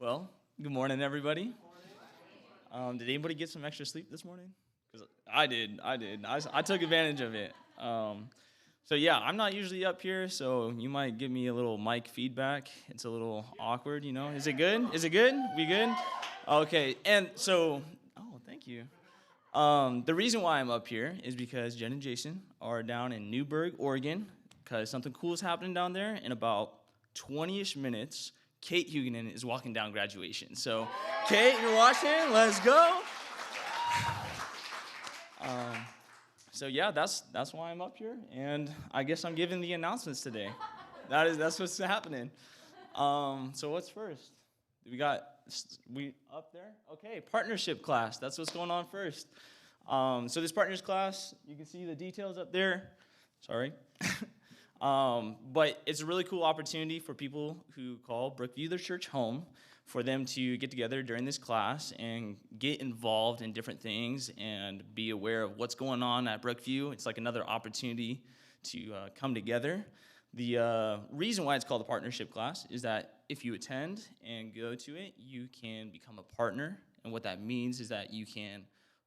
Well, good morning, everybody. Did anybody get some extra sleep this morning? Because I did. I took advantage of it. So yeah, I'm not usually up here, so you might give me a little mic feedback. It's a little awkward, you know. Is it good? Is it good? We good? Okay. And so, thank you. The reason why I'm up here is because Jen and Jason are down in Newberg, Oregon, because something cool is happening down there. In about 20-ish minutes, Kate Huguenin is walking down graduation. So, Kate, you're watching? Let's go. So yeah, that's why I'm up here, and I guess I'm giving the announcements today. That's what's happening. So what's first? We up there? Okay, partnership class. That's what's going on first. So this partners class, you can see the details up there. Sorry. But it's a really cool opportunity for people who call Brookview their church home, for them to get together during this class and get involved in different things and be aware of what's going on at Brookview. It's like another opportunity to come together. The reason why it's called a partnership class is that if you attend and go to it, you can become a partner. And what that means is that you can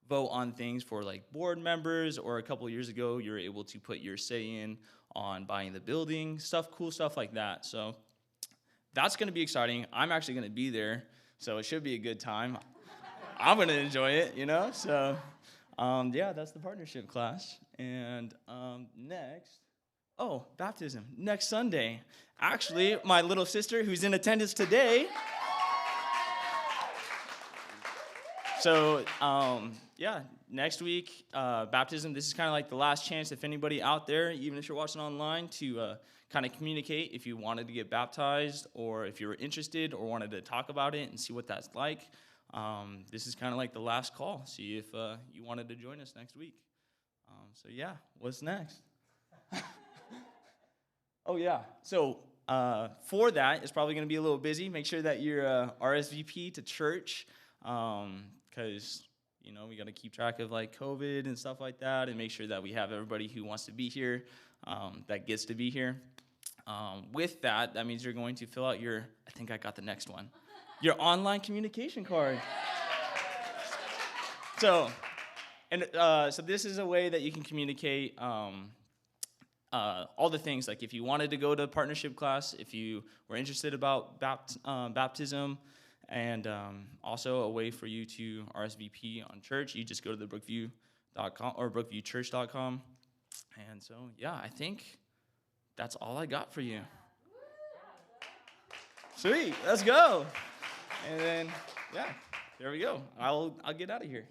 vote on things for like board members, or a couple of years ago, you were able to put your say in on buying the building, cool stuff like that. So that's going to be exciting. I'm actually going to be there, so it should be a good time. I'm going to enjoy it, you know? So, yeah, that's the partnership class. And next, baptism, next Sunday. Actually, my little sister, who's in attendance today. So, yeah, next week, baptism. This is kind of like the last chance, if anybody out there, even if you're watching online, to kind of communicate if you wanted to get baptized, or if you were interested or wanted to talk about it and see what that's like. This is kind of like the last call. See if you wanted to join us next week. So yeah, what's next? Oh yeah, so for that, it's probably going to be a little busy. Make sure that you're RSVP to church, because you know, we got to keep track of like COVID and stuff like that, and make sure that we have everybody who wants to be here, that gets to be here. With that, that means you're going to fill out I think I got the next one, your online communication card. So this is a way that you can communicate all the things, like if you wanted to go to partnership class, if you were interested about baptism, and also a way for you to RSVP on church. You just go to the brookview.com or brookviewchurch.com. And so, yeah, I think that's all I got for you. Sweet, let's go. And then, yeah, there we go. I'll get out of here.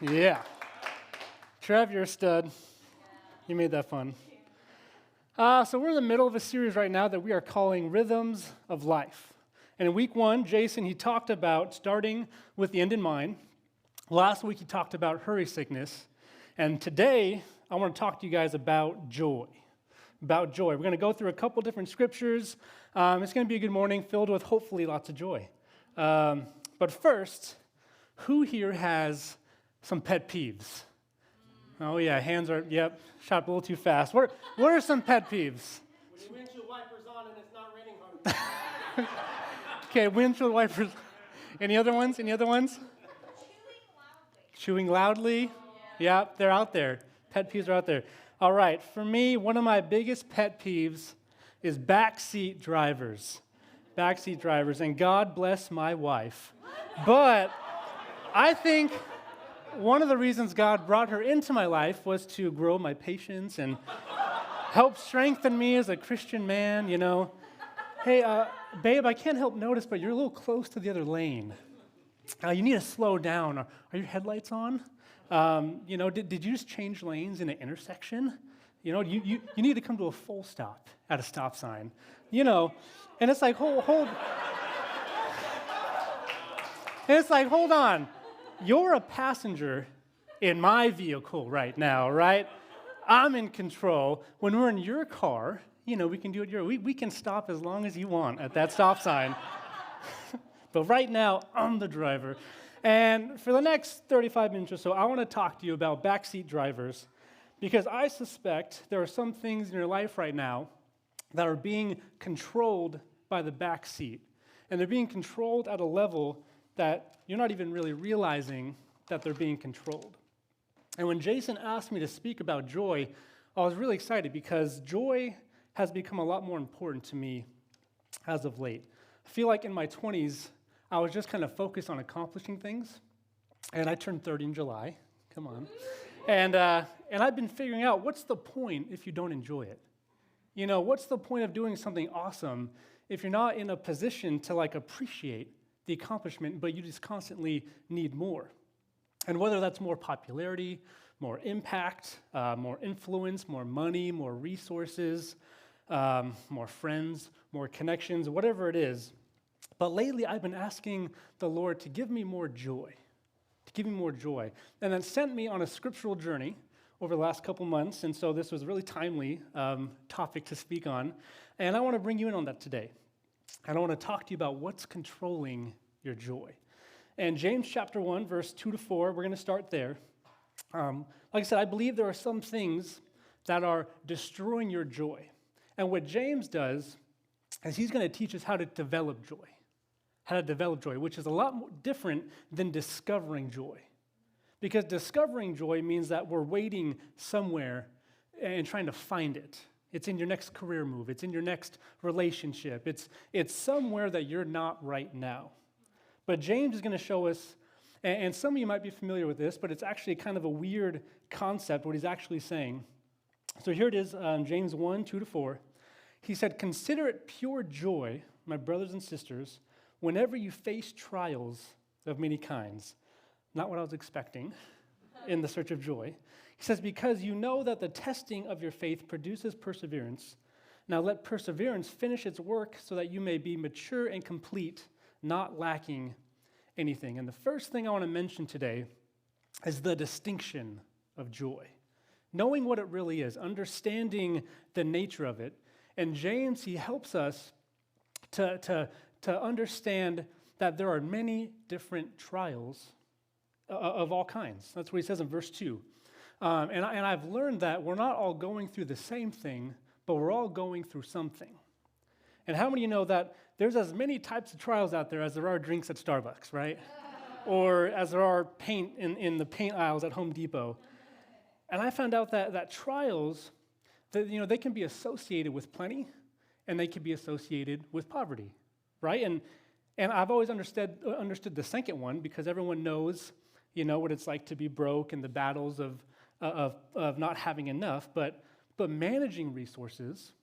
Yeah. Trev, you're a stud. You made that fun. So we're in the middle of a series right now that we are calling Rhythms of Life. And in week 1, Jason, he talked about starting with the end in mind. Last week, he talked about hurry sickness. And today, I want to talk to you guys about joy. About joy. We're going to go through a couple different scriptures. It's going to be a good morning filled with hopefully lots of joy. But first, who here has some pet peeves? Oh yeah, hands are, shot a little too fast. What are some pet peeves? When your windshield wiper's on and it's not raining hard. Okay, windshield wipers. Any other ones? Chewing loudly. Yeah, they're out there. Pet peeves are out there. All right, for me, one of my biggest pet peeves is backseat drivers. And God bless my wife. But I think one of the reasons God brought her into my life was to grow my patience and help strengthen me as a Christian man, you know. Hey, babe, I can't help notice, but you're a little close to the other lane. You need to slow down. Are your headlights on? Did you just change lanes in an intersection? You know, you need to come to a full stop at a stop sign, you know. And it's like, hold. And it's like, hold on. You're a passenger in my vehicle right now, right? I'm in control. When we're in your car, you know, we can do it we can stop as long as you want at that stop sign. But right now, I'm the driver. And for the next 35 minutes or so, I want to talk to you about backseat drivers, because I suspect there are some things in your life right now that are being controlled by the back seat. And they're being controlled at a level that you're not even really realizing that they're being controlled. And when Jason asked me to speak about joy, I was really excited because joy has become a lot more important to me as of late. I feel like in my 20s, I was just kind of focused on accomplishing things. And I turned 30 in July. Come on. And I've been figuring out, what's the point if you don't enjoy it? You know, what's the point of doing something awesome if you're not in a position to like appreciate the accomplishment, but you just constantly need more? And whether that's more popularity, more impact, more influence, more money, more resources, more friends, more connections, whatever it is. But lately I've been asking the Lord to give me more joy, And then sent me on a scriptural journey over the last couple months, and so this was a really timely topic to speak on. And I want to bring you in on that today. And I want to talk to you about what's controlling your joy. And James chapter 1, verse 2 to 4, we're going to start there. Like I said, I believe there are some things that are destroying your joy. And what James does is he's going to teach us how to develop joy. Which is a lot more different than discovering joy. Because discovering joy means that we're waiting somewhere and trying to find it. It's in your next career move. It's in your next relationship. It's somewhere that you're not right now. But James is going to show us, and some of you might be familiar with this, but it's actually kind of a weird concept, what he's actually saying. So here it is, James 1, 2 to 4. He said, "Consider it pure joy, my brothers and sisters, whenever you face trials of many kinds." Not what I was expecting in the search of joy. He says, "Because you know that the testing of your faith produces perseverance. Now let perseverance finish its work so that you may be mature and complete, not lacking anything." And the first thing I want to mention today is the distinction of joy. Knowing what it really is, understanding the nature of it. And James, he helps us to understand that there are many different trials of all kinds. That's what he says in verse 2. And I've learned that we're not all going through the same thing, but we're all going through something. And how many of you know that there's as many types of trials out there as there are drinks at Starbucks, right? Or as there are paint in the paint aisles at Home Depot. And I found out that trials, they can be associated with plenty, and they can be associated with poverty, right? And I've always understood the second one, because everyone knows, what it's like to be broke and the battles of not having enough. But managing resources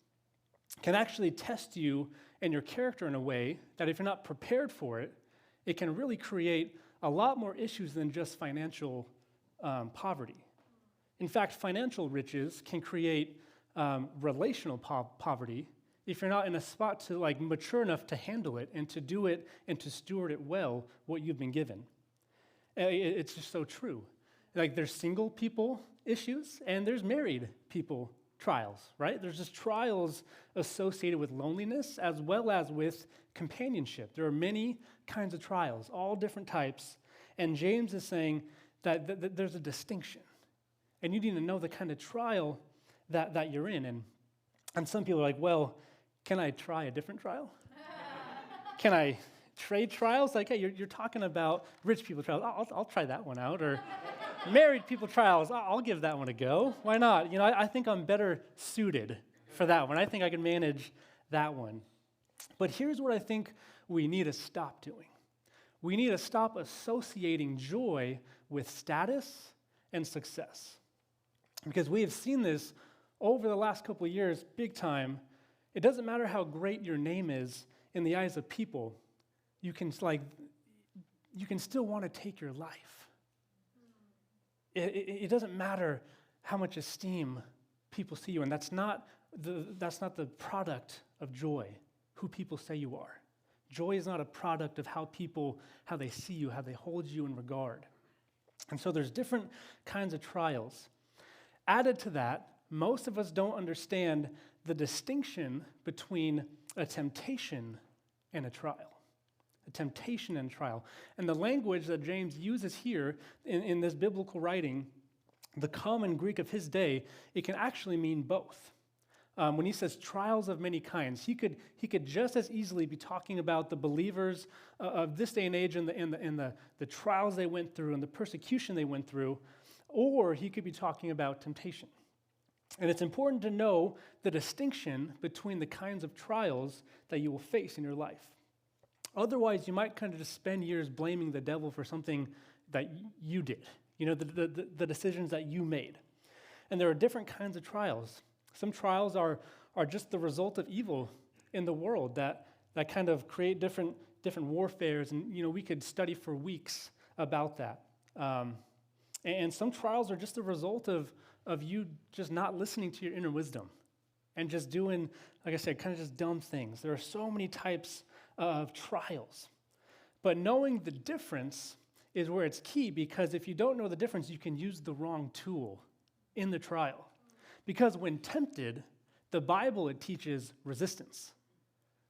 can actually test you and your character in a way that if you're not prepared for it, it can really create a lot more issues than just financial poverty. In fact, financial riches can create relational poverty if you're not in a spot to mature enough to handle it and to do it and to steward it well, what you've been given. It's just so true. There's single people issues and there's married people trials, right? There's just trials associated with loneliness as well as with companionship. There are many kinds of trials, all different types. And James is saying that there's a distinction. And you need to know the kind of trial that you're in. And some people are like, well, can I try a different trial? Can I trade trials? Hey, you're talking about rich people trials. I'll try that one out. Or married people trials. I'll give that one a go. Why not? I think I'm better suited for that one. I think I can manage that one. But here's what I think we need to stop doing. We need to stop associating joy with status and success. Because we have seen this over the last couple of years, big time. It doesn't matter how great your name is in the eyes of people. You can still want to take your life. It doesn't matter how much esteem people see you. And that's not the product of joy, who people say you are. Joy is not a product of how they see you, how they hold you in regard. And so there's different kinds of trials. Added to that, most of us don't understand the distinction between a temptation and a trial. A temptation and trial. And the language that James uses here in this biblical writing, the common Greek of his day, it can actually mean both. When he says trials of many kinds, he could just as easily be talking about the believers of this day and age and the trials they went through and the persecution they went through, or he could be talking about temptation. And it's important to know the distinction between the kinds of trials that you will face in your life. Otherwise, you might kind of just spend years blaming the devil for something that you did, the decisions that you made. And there are different kinds of trials. Some trials are just the result of evil in the world that kind of create different warfares, and we could study for weeks about that. And some trials are just the result of you just not listening to your inner wisdom and just doing, like I said, kind of just dumb things. There are so many types of trials. But knowing the difference is where it's key, because if you don't know the difference, you can use the wrong tool in the trial. Because when tempted, the Bible, it teaches resistance.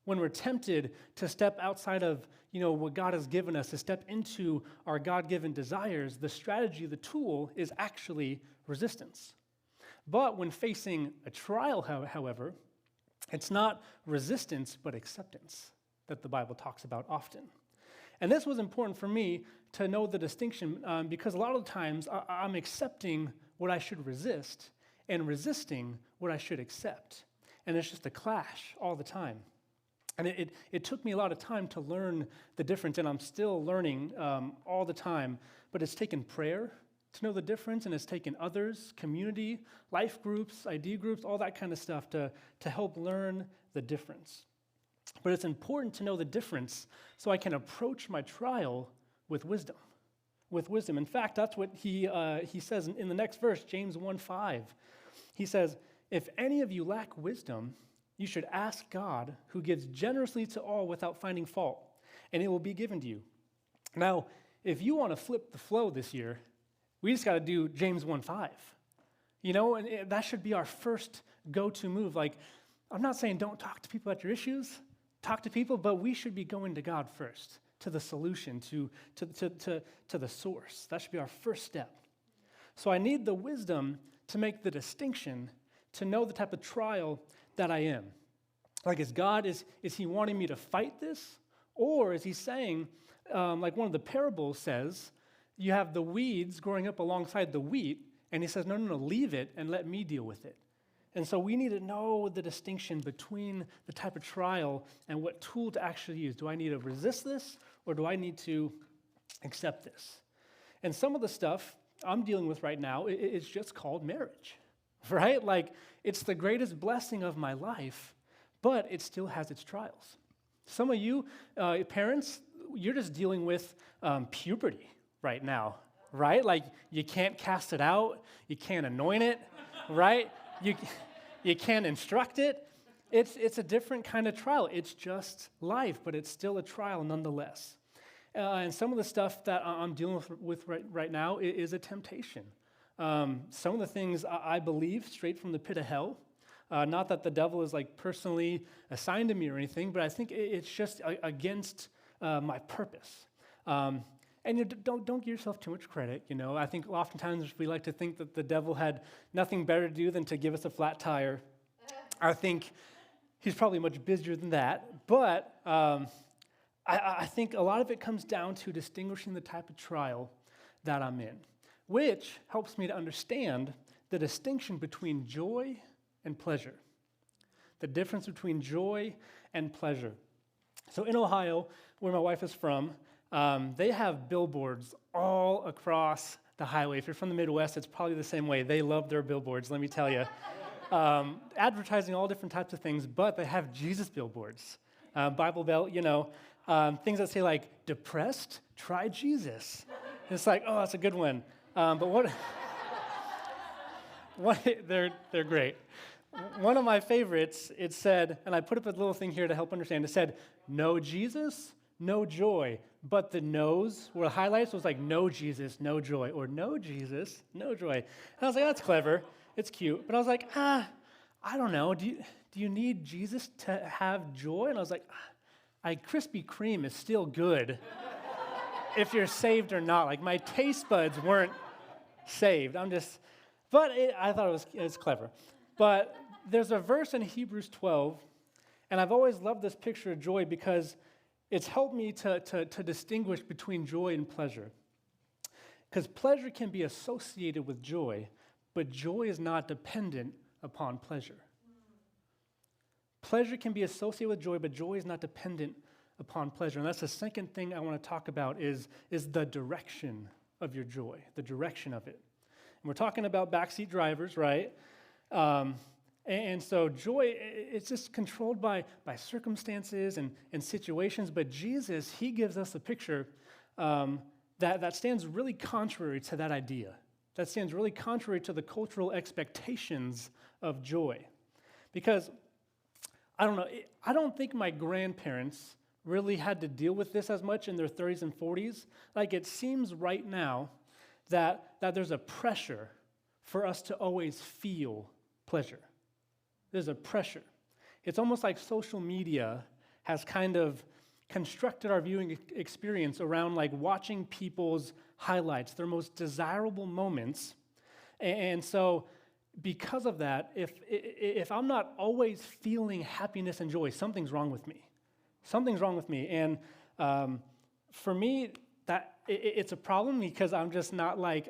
When we're tempted to step outside of, what God has given us, to step into our God-given desires, the strategy, the tool is actually resistance. But when facing a trial, however, it's not resistance, but acceptance that the Bible talks about often. And this was important for me to know the distinction because a lot of times I'm accepting what I should resist and resisting what I should accept. And it's just a clash all the time. And it took me a lot of time to learn the difference, and I'm still learning all the time. But it's taken prayer to know the difference, and it's taken others, community, life groups, ID groups, all that kind of stuff to help learn the difference. But it's important to know the difference so I can approach my trial with wisdom. With wisdom. In fact, that's what he says in the next verse, James 1:5. He says, "If any of you lack wisdom, you should ask God, who gives generously to all without finding fault, and it will be given to you." Now, if you want to flip the flow this year, we just got to do James 1:5. And that should be our first go-to move. Like, I'm not saying don't talk to people about your issues. Talk to people, but we should be going to God first, to the solution, to the source. That should be our first step. So I need the wisdom to make the distinction, to know the type of trial that I am. Like, is he wanting me to fight this? Or is he saying, like one of the parables says, you have the weeds growing up alongside the wheat, and he says, no, leave it and let me deal with it. And so we need to know the distinction between the type of trial and what tool to actually use. Do I need to resist this, or do I need to accept this? And some of the stuff I'm dealing with right now is just called marriage, right? Like, it's the greatest blessing of my life, but it still has its trials. Some of you parents, you're just dealing with puberty right now, right? Like, you can't cast it out, you can't anoint it, right? You can't instruct it. It's a different kind of trial. It's just life, but it's still a trial nonetheless. And some of the stuff that I'm dealing with right now is a temptation. Some of the things I believe straight from the pit of hell. Not that the devil is like personally assigned to me or anything, but I think it's just against my purpose. And don't give yourself too much credit. I think oftentimes we like to think that the devil had nothing better to do than to give us a flat tire. I think he's probably much busier than that. But I think a lot of it comes down to distinguishing the type of trial that I'm in, which helps me to understand the distinction between joy and pleasure. The difference between joy and pleasure. So in Ohio, where my wife is from, they have billboards all across the highway. If you're from the Midwest, it's probably the same way. They love their billboards, let me tell you. Advertising all different types of things, but they have Jesus billboards. Bible Belt, things that say like, depressed, try Jesus. It's like, oh, that's a good one. But They're great. One of my favorites, it said, and I put up a little thing here to help understand. It said, no Jesus, no joy. But the no's were highlights. So it was like, no Jesus, no joy. Or no Jesus, no joy. And I was like, that's clever. It's cute. But I was like, I don't know. Do you need Jesus to have joy? And I was like, Krispy Kreme is still good if you're saved or not. Like, my taste buds weren't saved. I thought it was clever. But there's a verse in Hebrews 12, and I've always loved this picture of joy because it's helped me to distinguish between joy and pleasure. Because pleasure can be associated with joy, but joy is not dependent upon pleasure. Pleasure can be associated with joy, but joy is not dependent upon pleasure. And that's the second thing I want to talk about is the direction of your joy, the direction of it. And we're talking about backseat drivers, right? And so joy, it's just controlled by circumstances and situations, but Jesus, he gives us a picture that stands really contrary to that idea. That stands really contrary to the cultural expectations of joy. Because, I don't know, I don't think my grandparents really had to deal with this as much in their 30s and 40s. Like, it seems right now that there's a pressure for us to always feel pleasure. There's a pressure. It's almost like social media has kind of constructed our viewing experience around like watching people's highlights, their most desirable moments. And so because of that, if I'm not always feeling happiness and joy, something's wrong with me. Something's wrong with me. And for me, it's a problem because I'm just not like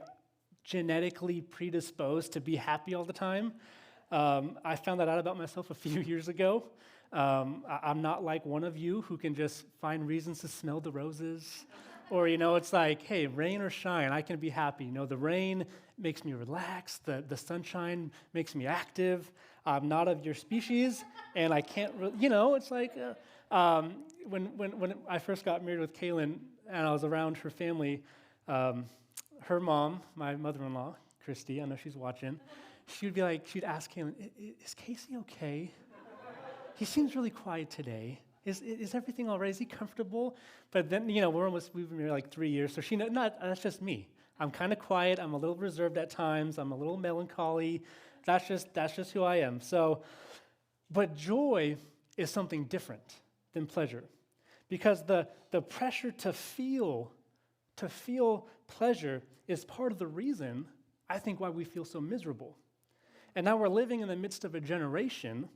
genetically predisposed to be happy all the time. I found that out about myself a few years ago. I'm not like one of you who can just find reasons to smell the roses. Or, it's like, hey, rain or shine, I can be happy. The rain makes me relax. The sunshine makes me active. I'm not of your species, and I can't, it's like, when I first got married with Kaylin, and I was around her family, her mom, my mother-in-law, Christy, I know she's watching, she'd ask Kaylin, is Casey okay? He seems really quiet today. Is everything all right? Is he comfortable? But then, we've been married like 3 years, so that's just me. I'm kind of quiet. I'm a little reserved at times. I'm a little melancholy. That's just who I am. So, but joy is something different than pleasure, because the pressure to feel pleasure is part of the reason I think why we feel so miserable. And now we're living in the midst of a generation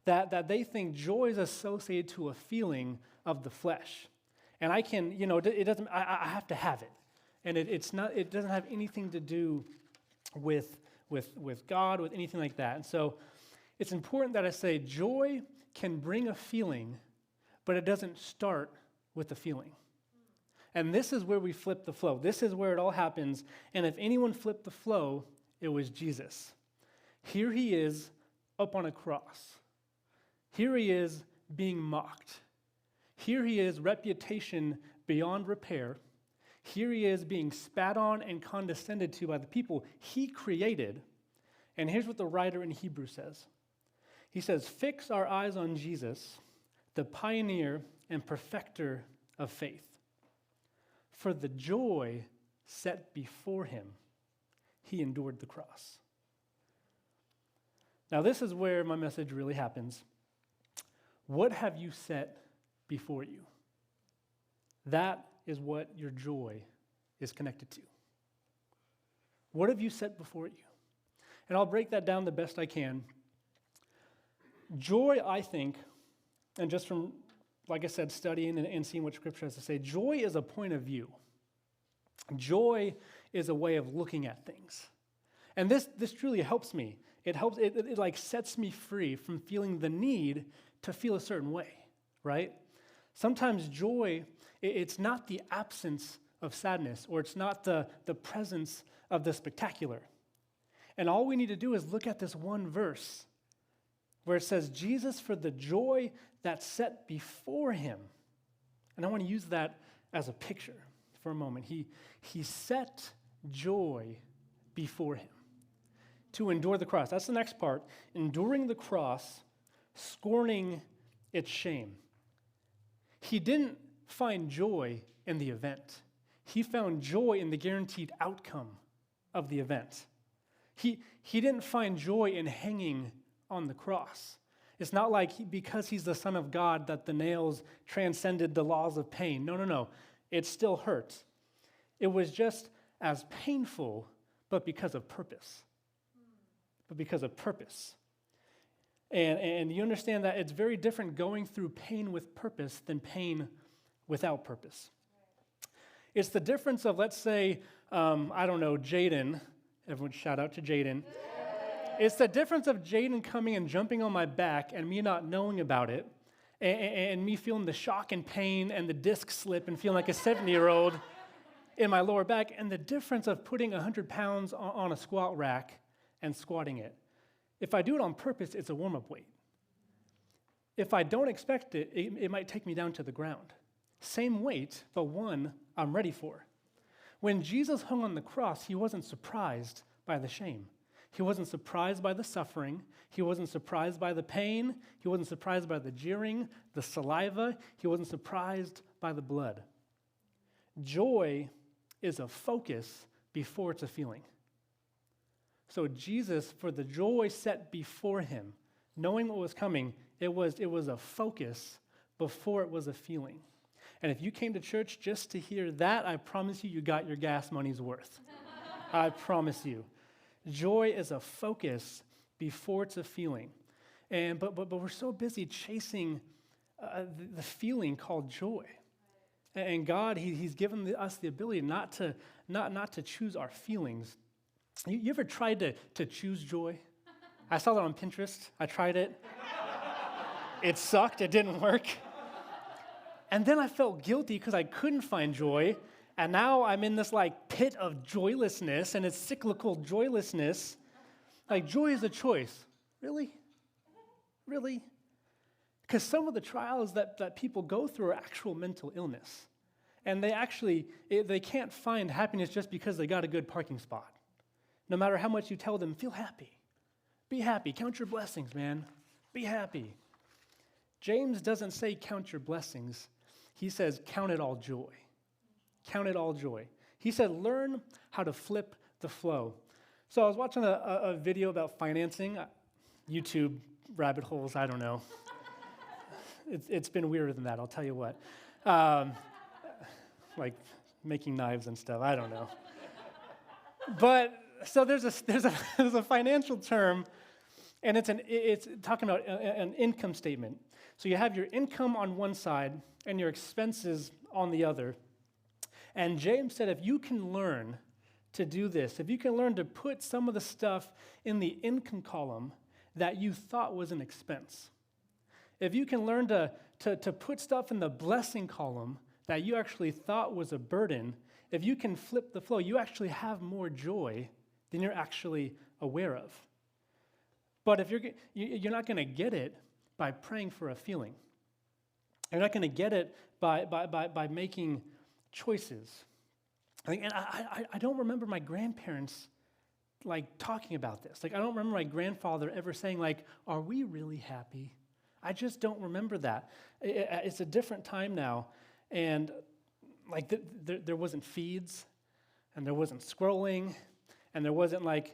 that they think joy is associated to a feeling of the flesh. And I can, it doesn't, I have to have it. And it doesn't have anything to do with God, with anything like that. And so it's important that I say joy can bring a feeling, but it doesn't start with the feeling. And this is where we flip the flow. This is where it all happens. And if anyone flipped the flow, it was Jesus. Here he is up on a cross. Here he is being mocked. Here he is, reputation beyond repair. Here he is being spat on and condescended to by the people he created. And here's what the writer in Hebrews says. He says, fix our eyes on Jesus, the pioneer and perfecter of faith. For the joy set before him, he endured the cross. Now, this is where my message really happens. What have you set before you? That is what your joy is connected to. What have you set before you? And I'll break that down the best I can. Joy, I think, and just from, like I said, studying and seeing what Scripture has to say, joy is a point of view. Joy is a way of looking at things. And this truly helps me. It like sets me free from feeling the need to feel a certain way, right? Sometimes joy, it's not the absence of sadness, or it's not the presence of the spectacular. And all we need to do is look at this one verse where it says, Jesus for the joy that's set before him. And I want to use that as a picture for a moment. He set joy before him. to endure the cross. That's the next part. Enduring the cross, scorning its shame. He didn't find joy in the event. He found joy in the guaranteed outcome of the event. He didn't find joy in hanging on the cross. It's not like because he's the Son of God that the nails transcended the laws of pain. No. It still hurt. It was just as painful, but because of purpose. And you understand that it's very different going through pain with purpose than pain without purpose. It's the difference of, let's say, Jaden. Everyone shout out to Jaden. It's the difference of Jaden coming and jumping on my back and me not knowing about it, and me feeling the shock and pain and the disc slip and feeling like a 70-year-old in my lower back, and the difference of putting 100 pounds on a squat rack and squatting it. If I do it on purpose, it's a warm-up weight. If I don't expect it, it might take me down to the ground. Same weight, but one I'm ready for. When Jesus hung on the cross, he wasn't surprised by the shame. He wasn't surprised by the suffering. He wasn't surprised by the pain. He wasn't surprised by the jeering, the saliva. He wasn't surprised by the blood. Joy is a focus before it's a feeling. So Jesus, for the joy set before him, knowing what was coming, it was a focus before it was a feeling. And if you came to church just to hear that, I promise you got your gas money's worth. I promise you. Joy is a focus before it's a feeling. But we're so busy chasing the feeling called joy. And God, he's given us the ability not to choose our feelings. You ever tried to choose joy? I saw that on Pinterest. I tried it. It sucked. It didn't work. And then I felt guilty because I couldn't find joy. And now I'm in this pit of joylessness, and it's cyclical joylessness. Joy is a choice. Really? Really? Because some of the trials that people go through are actual mental illness. And they can't find happiness just because they got a good parking spot. No matter how much you tell them, feel happy. Be happy. Count your blessings, man. Be happy. James doesn't say count your blessings. He says count it all joy. Count it all joy. He said learn how to flip the flow. So I was watching a video about financing. YouTube rabbit holes, I don't know. It's been weirder than that, I'll tell you what. Like making knives and stuff, I don't know. But so there's a financial term, and it's talking about an income statement. So you have your income on one side and your expenses on the other. And James said if you can learn to do this, if you can learn to put some of the stuff in the income column that you thought was an expense, if you can learn to put stuff in the blessing column that you actually thought was a burden, if you can flip the flow, you actually have more joy than you're actually aware of. But if you're not going to get it by praying for a feeling. You're not going to get it by making choices. And I don't remember my grandparents talking about this. I don't remember my grandfather ever saying are we really happy? I just don't remember that. It's a different time now, and there wasn't feeds, and there wasn't scrolling, and there wasn't a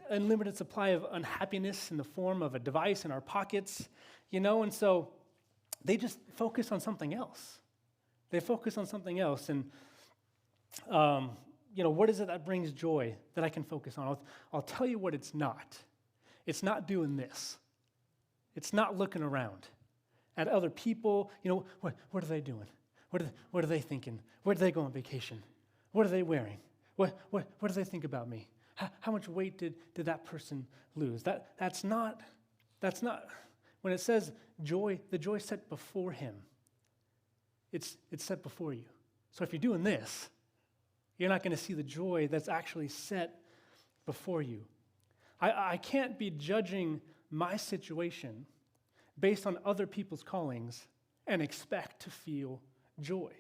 unlimited supply of unhappiness in the form of a device in our pockets, and so they just focus on something else. They focus on something else, and what is it that brings joy that I can focus on? I'll tell you what it's not. It's not doing this. It's not looking around at other people. What are they doing? What are they thinking? Where do they go on vacation? What are they wearing? What do they think about me? How much weight did that person lose? That's not. When it says joy, the joy set before him. It's set before you. So if you're doing this, you're not going to see the joy that's actually set before you. I can't be judging my situation based on other people's callings and expect to feel joy.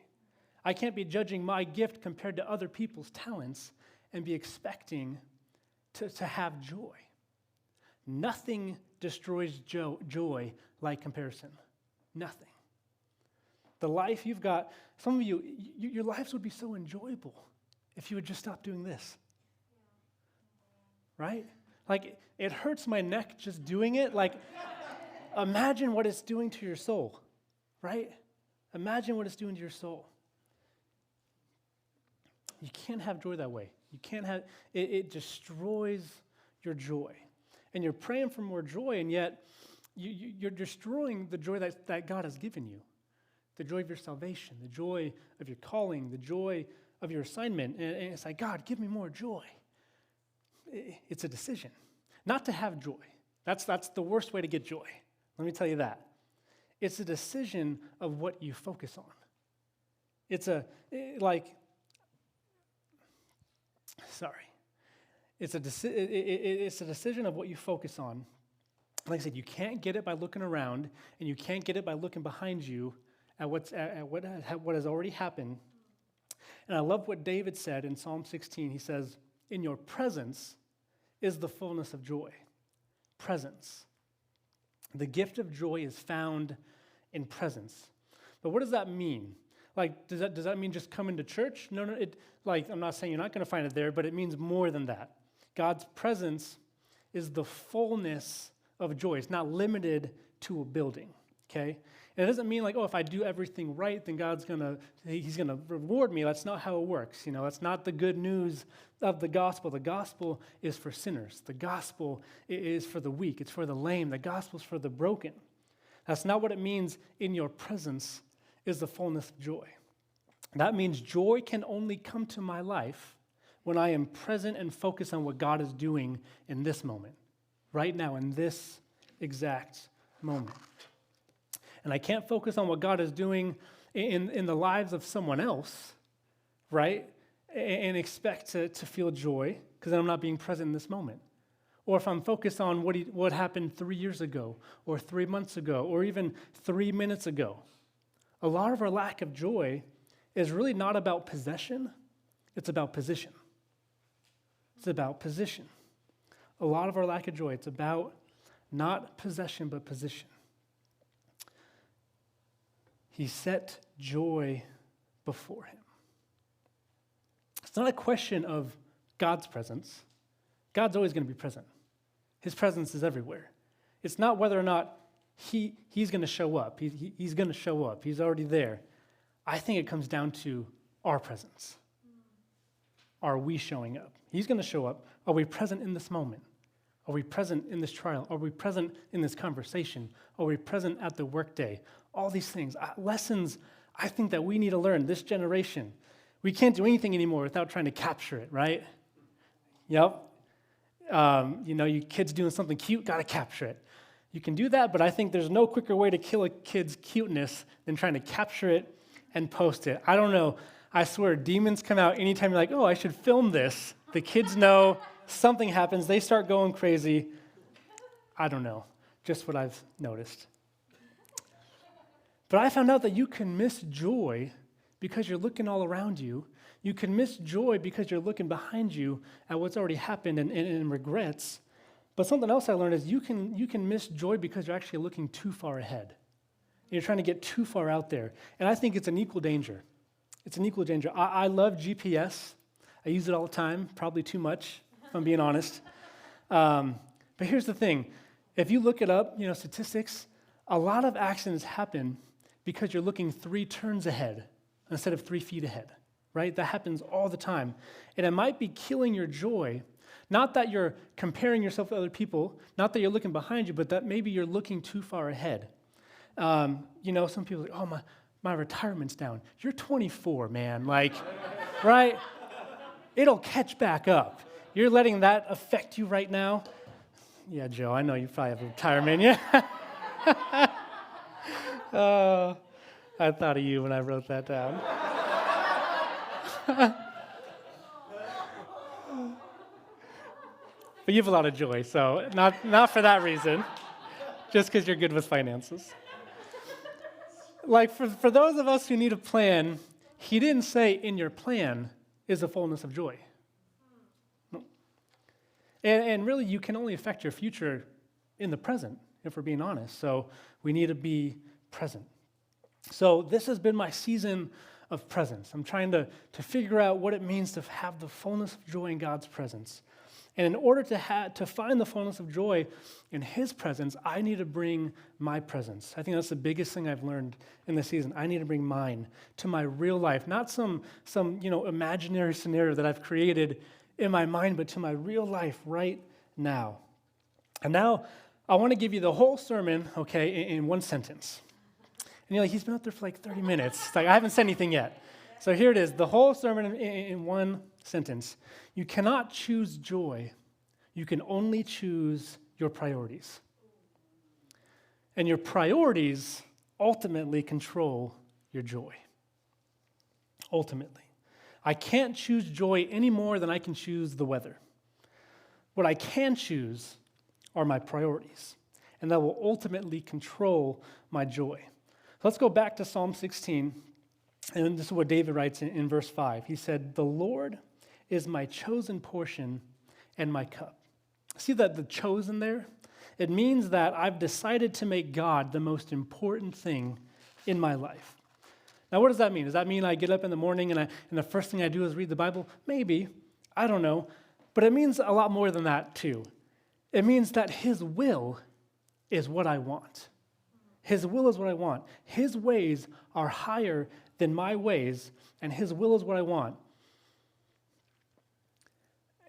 I can't be judging my gift compared to other people's talents and be expecting to have joy. Nothing destroys joy like comparison. Nothing. The life you've got, some of you, your lives would be so enjoyable if you would just stop doing this. Right? Like, it hurts my neck just doing it. Like, imagine what it's doing to your soul. Right? Imagine what it's doing to your soul. You can't have joy that way. You can't have, it destroys your joy. And you're praying for more joy, and yet you're destroying the joy that God has given you. The joy of your salvation, the joy of your calling, the joy of your assignment. And it's like, God, give me more joy. It's a decision. Not to have joy. That's the worst way to get joy. Let me tell you that. It's a decision of what you focus on. It's a decision of what you focus on. Like I said, you can't get it by looking around, and you can't get it by looking behind you at what has already happened. And I love what David said in Psalm 16. He says, "In your presence is the fullness of joy." Presence. The gift of joy is found in presence. But what does that mean? Like, does that mean just coming to church? No. I'm not saying you're not going to find it there, but it means more than that. God's presence is the fullness of joy. It's not limited to a building, okay? And it doesn't mean like, if I do everything right, then He's gonna reward me. That's not how it works. That's not the good news of the gospel. The gospel is for sinners. The gospel is for the weak. It's for the lame. The gospel is for the broken. That's not what it means. In your presence is the fullness of joy. That means joy can only come to my life when I am present and focused on what God is doing in this moment, right now, in this exact moment. And I can't focus on what God is doing in the lives of someone else, right, and expect to feel joy, because I'm not being present in this moment. Or if I'm focused on what happened 3 years ago, or 3 months ago, or even 3 minutes ago. A lot of our lack of joy is really not about possession, it's about position. It's about position. A lot of our lack of joy, it's about not possession, but position. He set joy before him. It's not a question of God's presence. God's always going to be present. His presence is everywhere. It's not whether or not he's going to show up. He's going to show up. He's already there. I think it comes down to our presence. Are we showing up? He's going to show up. Are we present in this moment? Are we present in this trial? Are we present in this conversation? Are we present at the workday? All these things, lessons I think that we need to learn, this generation. We can't do anything anymore without trying to capture it, right? Yep. You kids doing something cute, got to capture it. You can do that, but I think there's no quicker way to kill a kid's cuteness than trying to capture it and post it. I don't know. I swear, demons come out anytime you're like, I should film this. The kids know something happens. They start going crazy. I don't know. Just what I've noticed. But I found out that you can miss joy because you're looking all around you. You can miss joy because you're looking behind you at what's already happened and regrets. But something else I learned is you can miss joy because you're actually looking too far ahead. You're trying to get too far out there. And I think it's an equal danger. It's an equal danger. I love GPS. I use it all the time, probably too much, if I'm being honest. But here's the thing. If you look it up, statistics, a lot of accidents happen because you're looking 3 turns ahead instead of 3 feet ahead, right? That happens all the time. And it might be killing your joy, not that you're comparing yourself to other people, not that you're looking behind you, but that maybe you're looking too far ahead. Some people are like, my retirement's down. You're 24, man, right? It'll catch back up. You're letting that affect you right now? Yeah, Joe, I know you probably have a retirement, yeah? I thought of you when I wrote that down. But you have a lot of joy, so not for that reason, just because you're good with finances. For those of us who need a plan, he didn't say in your plan is the fullness of joy. And really, you can only affect your future in the present, if we're being honest. So we need to be present. So this has been my season of presence. I'm trying to figure out what it means to have the fullness of joy in God's presence. And in order to find the fullness of joy in His presence, I need to bring my presence. I think that's the biggest thing I've learned in this season. I need to bring mine to my real life, not some imaginary scenario that I've created in my mind, but to my real life right now. And now I want to give you the whole sermon, okay, in one sentence. And you're like, he's been up there for like 30 minutes. It's like, I haven't said anything yet. So here it is, the whole sermon in one sentence. You cannot choose joy. You can only choose your priorities. And your priorities ultimately control your joy. Ultimately. I can't choose joy any more than I can choose the weather. What I can choose are my priorities. And that will ultimately control my joy. Let's go back to Psalm 16. And this is what David writes in verse 5. He said, "The Lord is my chosen portion and my cup." See that the chosen there? It means that I've decided to make God the most important thing in my life. Now, what does that mean? Does that mean I get up in the morning and the first thing I do is read the Bible? Maybe. I don't know. But it means a lot more than that, too. It means that His will is what I want. His will is what I want. His ways are higher than my ways, and His will is what I want.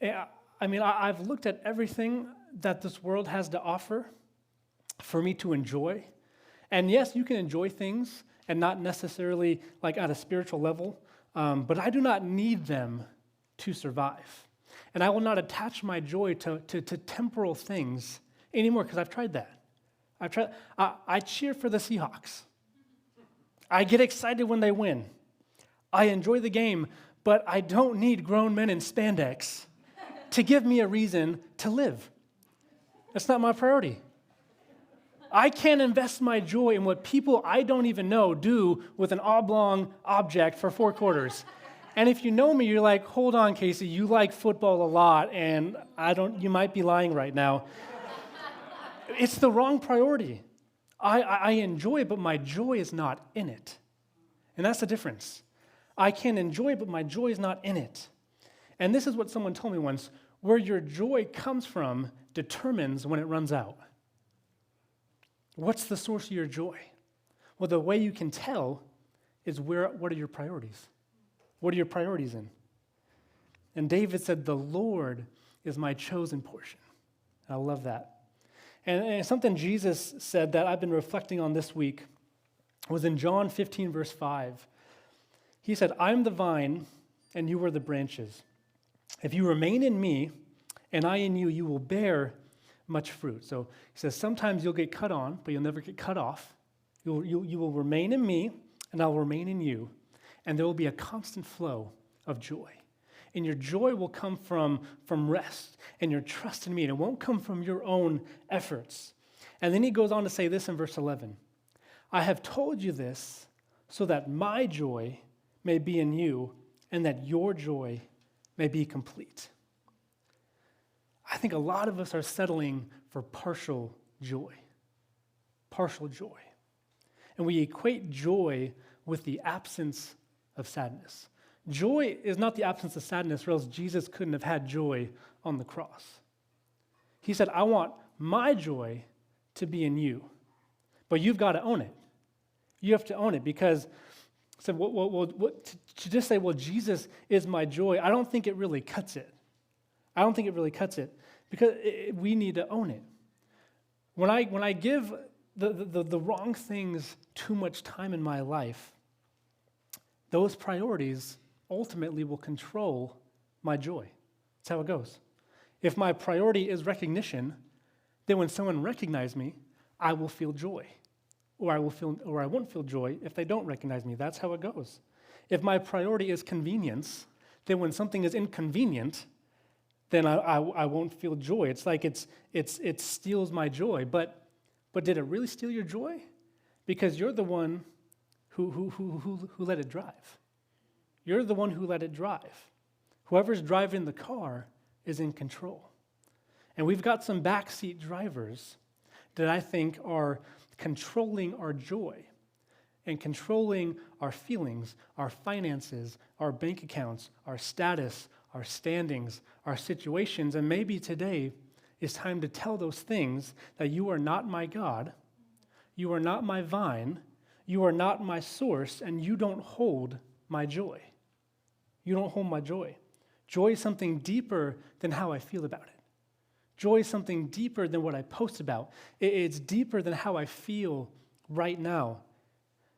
I mean, I've looked at everything that this world has to offer for me to enjoy. And yes, you can enjoy things and not necessarily like at a spiritual level, but I do not need them to survive. And I will not attach my joy to temporal things anymore because I've tried that. I cheer for the Seahawks. I get excited when they win. I enjoy the game, but I don't need grown men in spandex to give me a reason to live. That's not my priority. I can't invest my joy in what people I don't even know do with an oblong object for 4 quarters. And if you know me, you're like, hold on, Casey, you like football a lot, and you might be lying right now. It's the wrong priority. I enjoy it, but my joy is not in it. And that's the difference. I can enjoy it, but my joy is not in it. And this is what someone told me once: where your joy comes from determines when it runs out. What's the source of your joy? Well, the way you can tell is what are your priorities? What are your priorities in? And David said, "The Lord is my chosen portion." I love that. And something Jesus said that I've been reflecting on this week was in John 15, verse 5. He said, "I'm the vine, and you are the branches. If you remain in me, and I in you, you will bear much fruit." So he says, sometimes you'll get cut on, but you'll never get cut off. You will remain in me, and I'll remain in you. And there will be a constant flow of joy. And your joy will come from rest and your trust in me. And it won't come from your own efforts. And then he goes on to say this in verse 11. "I have told you this so that my joy may be in you and that your joy may be complete." I think a lot of us are settling for partial joy. Partial joy. And we equate joy with the absence of sadness. Joy is not the absence of sadness, or else Jesus couldn't have had joy on the cross. He said, "I want my joy to be in you, but you've got to own it. You have to own it," because to just say, "Well, Jesus is my joy," I don't think it really cuts it. I don't think it really cuts it because we need to own it. When I give the wrong things too much time in my life, those priorities ultimately will control my joy. That's how it goes. If my priority is recognition, then when someone recognizes me, I will feel joy. Or I won't feel joy if they don't recognize me. That's how it goes. If my priority is convenience, then when something is inconvenient, then I won't feel joy. It's like it steals my joy. But did it really steal your joy? Because you're the one who let it drive. You're the one who let it drive. Whoever's driving the car is in control. And we've got some backseat drivers that I think are controlling our joy and controlling our feelings, our finances, our bank accounts, our status, our standings, our situations. And maybe today is time to tell those things that you are not my God, you are not my vine, you are not my source, and you don't hold my joy. You don't hold my joy. Joy is something deeper than how I feel about it. Joy is something deeper than what I post about. It's deeper than how I feel right now.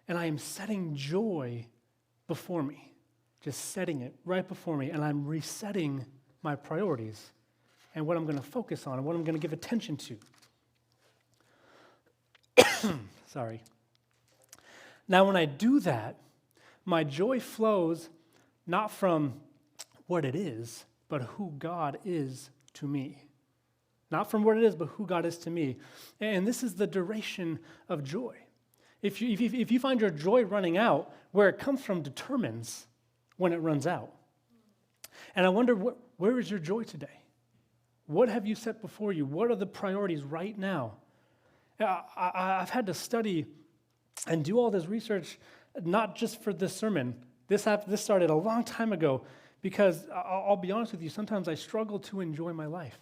And I am setting joy before me, just setting it right before me, and I'm resetting my priorities and what I'm going to focus on and what I'm going to give attention to. Sorry. Now, when I do that, my joy flows not from what it is, but who God is to me. Not from what it is, but who God is to me. And this is the duration of joy. If you find your joy running out, where it comes from determines when it runs out. And I wonder, where is your joy today? What have you set before you? What are the priorities right now? I've had to study and do all this research, not just for this sermon. This started a long time ago because I'll be honest with you, sometimes I struggle to enjoy my life.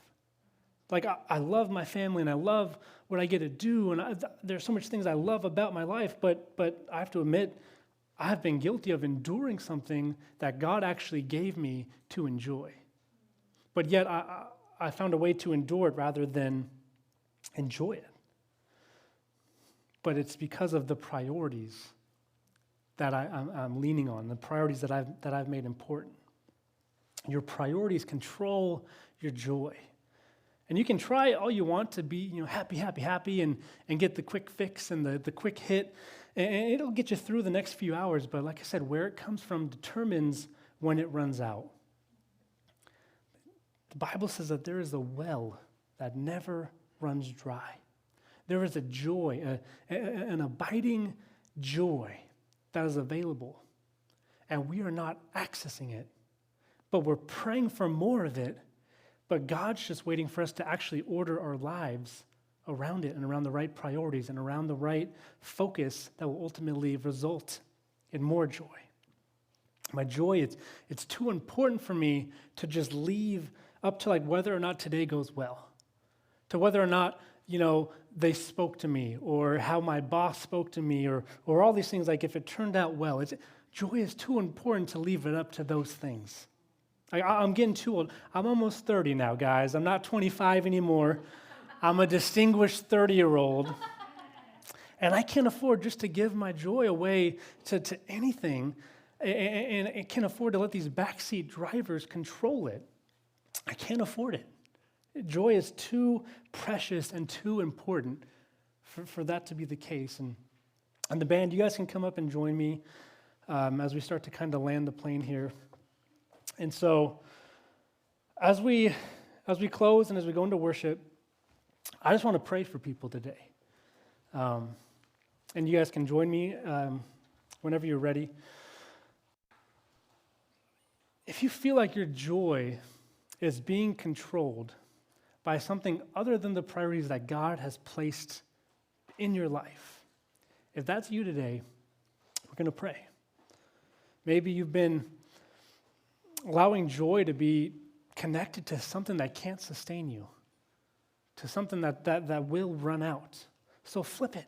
Like, I love my family, and I love what I get to do, and there's so much things I love about my life, but I have to admit, I have been guilty of enduring something that God actually gave me to enjoy. But yet, I found a way to endure it rather than enjoy it. But it's because of the priorities that I'm leaning on, the priorities that I've made important. Your priorities control your joy. And you can try all you want to be, happy, and get the quick fix and the quick hit, and it'll get you through the next few hours. But like I said, where it comes from determines when it runs out. The Bible says that there is a well that never runs dry. There is a joy, an abiding joy that is available, and we are not accessing it, but we're praying for more of it. But God's just waiting for us to actually order our lives around it and around the right priorities and around the right focus that will ultimately result in more joy. My joy, it's too important for me to just leave up to like whether or not today goes well, to whether or not, they spoke to me or how my boss spoke to me or all these things, like if it turned out well. Joy is too important to leave it up to those things. I'm getting too old. I'm almost 30 now, guys. I'm not 25 anymore. I'm a distinguished 30-year-old. And I can't afford just to give my joy away to anything. And I can't afford to let these backseat drivers control it. I can't afford it. Joy is too precious and too important for that to be the case. And the band, you guys can come up and join me as we start to kind of land the plane here. And so, as we close and as we go into worship, I just want to pray for people today. And you guys can join me whenever you're ready. If you feel like your joy is being controlled by something other than the priorities that God has placed in your life, if that's you today, we're going to pray. Maybe you've been allowing joy to be connected to something that can't sustain you, to something that will run out. So flip it.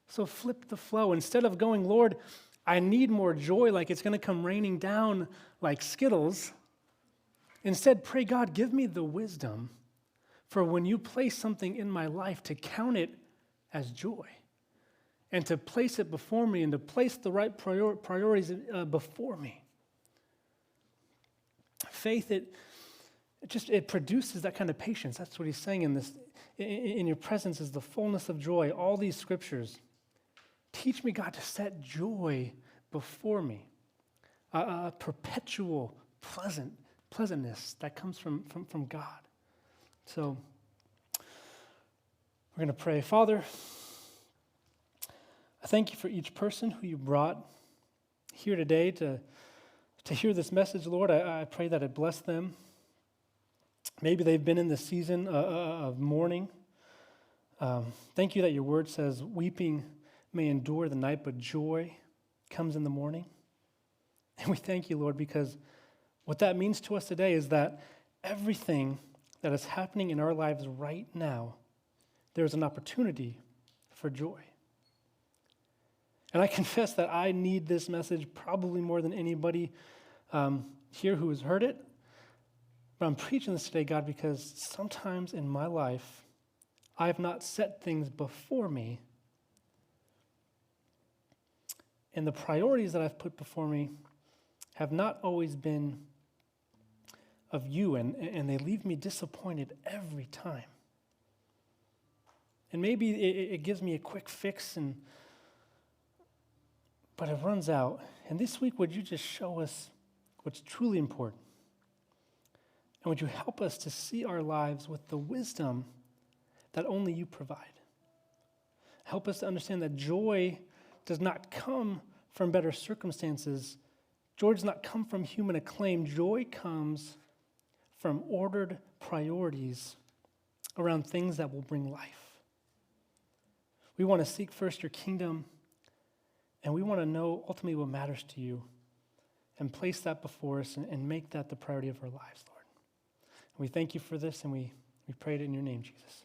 So flip the flow. Instead of going, Lord, I need more joy, like it's going to come raining down like Skittles, instead pray, God, give me the wisdom for when you place something in my life to count it as joy and to place it before me and to place the right priorities before me. Faith, it produces that kind of patience. That's what he's saying in this. In your presence is the fullness of joy. All these scriptures. Teach me, God, to set joy before me. A perpetual pleasantness that comes from God. So we're going to pray. Father, I thank you for each person who you brought here today to hear this message, Lord. I pray that it bless them. Maybe they've been in the season of mourning. Thank you that your word says weeping may endure the night, but joy comes in the morning. And we thank you, Lord, because what that means to us today is that everything that is happening in our lives right now, there's an opportunity for joy. And I confess that I need this message probably more than anybody here who has heard it. But I'm preaching this today, God, because sometimes in my life, I have not set things before me. And the priorities that I've put before me have not always been of you, and they leave me disappointed every time. And maybe it gives me a quick fix, but it runs out. And this week, would you just show us what's truly important? And would you help us to see our lives with the wisdom that only you provide? Help us to understand that joy does not come from better circumstances. Joy does not come from human acclaim. Joy comes from ordered priorities around things that will bring life. We want to seek first your kingdom, and we want to know ultimately what matters to you and place that before us and make that the priority of our lives, Lord. And we thank you for this, and we pray it in your name, Jesus.